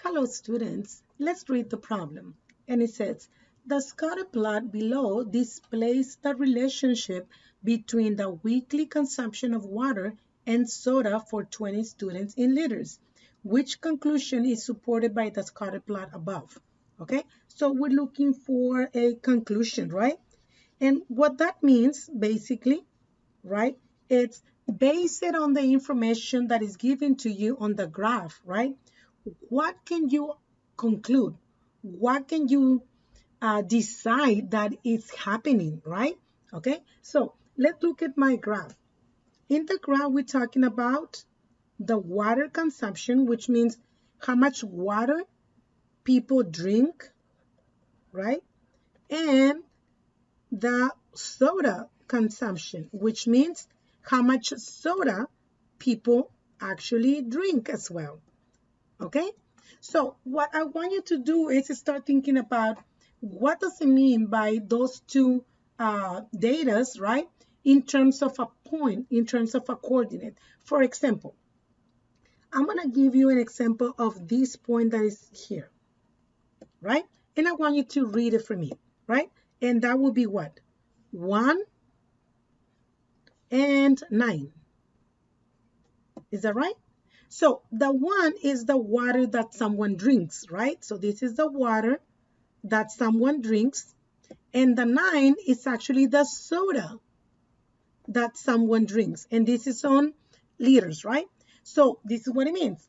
Hello students, let's read the problem. And it says, the scatter plot below displays the relationship between the weekly consumption of water and soda for 20 students in liters. Which conclusion is supported by the scatter plot above? Okay, so we're looking for a conclusion, right? And what that means basically, right? It's based on the information that is given to you on the graph, right? What can you conclude? What can you decide that is happening, right? Okay, so let's look at my graph. In the graph, we're talking about the water consumption, which means how much water people drink, right? And the soda consumption, which means how much soda people actually drink as well. Okay, so what I want you to do is start thinking about what does it mean by those two datas, right? In terms of a point, in terms of a coordinate. For example, I'm going to give you an example of this point that is here, right? And I want you to read it for me, right? And that will be what? 1 and 9. Is that right? So the 1 is the water that someone drinks, right? So this is the water that someone drinks. And the 9 is actually the soda that someone drinks. And this is on liters, right? So this is what it means.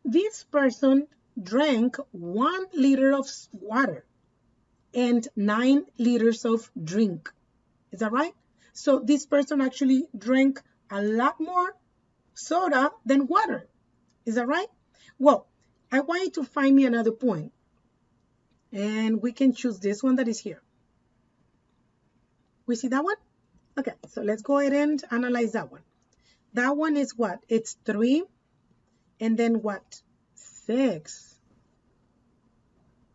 This person drank 1 liter of water and 9 liters of drink. Is that right? So this person actually drank a lot more soda than water. Is that right? Well, I want you to find me another point. And we can choose this one that is here. We see that one? Okay, so let's go ahead and analyze that one. That one is what? It's 3. And then what? 6.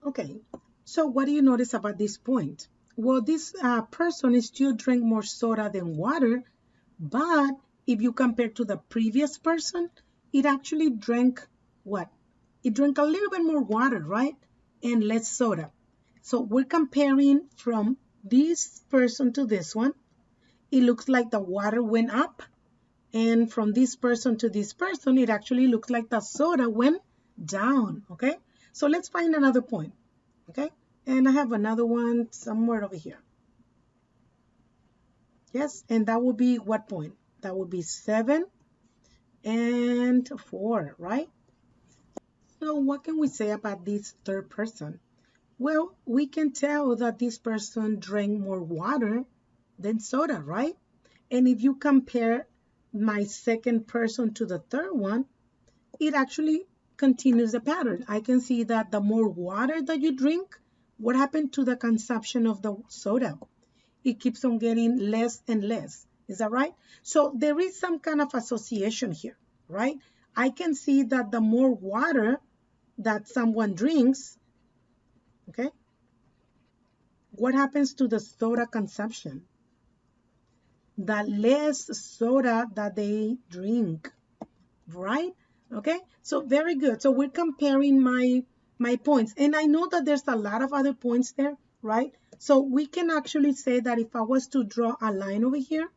Okay, so what do you notice about this point? Well, this person is still drink more soda than water, but if you compare to the previous person, it actually drank what? It drank a little bit more water, right? And less soda. So we're comparing from this person to this one. It looks like the water went up. And from this person to this person, it actually looks like the soda went down, okay? So let's find another point, okay? And I have another one somewhere over here. Yes, and that would be what point? That would be 7 and 4, right? So what can we say about this third person? Well, we can tell that this person drank more water than soda, right? And if you compare my second person to the third one, it actually continues the pattern. I can see that the more water that you drink, what happened to the consumption of the soda? It keeps on getting less and less. Is that right? So there is some kind of association here, right? I can see that the more water that someone drinks, okay, what happens to the soda consumption? The less soda that they drink, right? Okay, so very good. So we're comparing my points, and I know that there's a lot of other points there, right? So we can actually say that if I was to draw a line over here,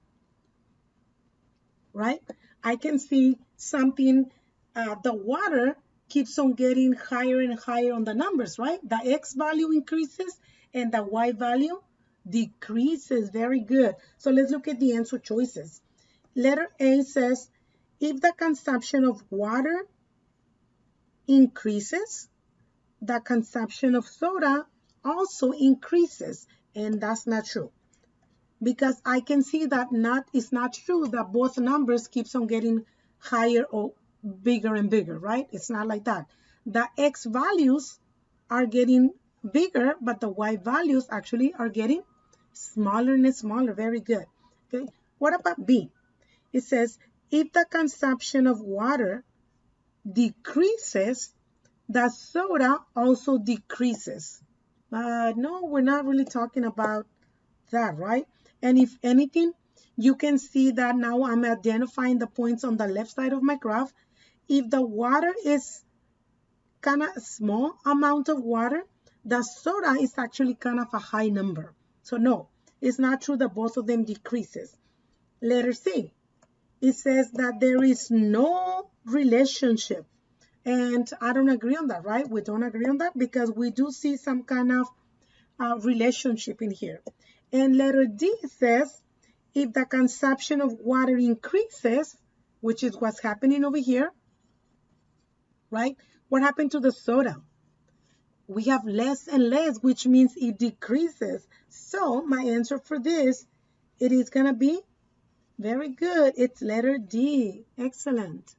right, I can see something, the water keeps on getting higher and higher on the numbers, right? The X value increases and the Y value decreases. Very good. So let's look at the answer choices. Letter A says, if the consumption of water increases, the consumption of soda also increases. And that's not true, because I can see that it's not true that both numbers keeps on getting higher or bigger and bigger, right? It's not like that. The X values are getting bigger, but the Y values actually are getting smaller and smaller. Very good. Okay, what about B? It says, if the consumption of water decreases, the soda also decreases. No, we're not really talking about that, right? And if anything, you can see that now I'm identifying the points on the left side of my graph. If the water is kind of small amount of water, the soda is actually kind of a high number. So no, it's not true that both of them decreases. Letter C, it says that there is no relationship. And I don't agree on that, right? We don't agree on that because we do see some kind of relationship in here. And letter D says, if the consumption of water increases, which is what's happening over here, right? What happened to the soda? We have less and less, which means it decreases. So my answer for this, it is going to be very good. It's letter D. Excellent.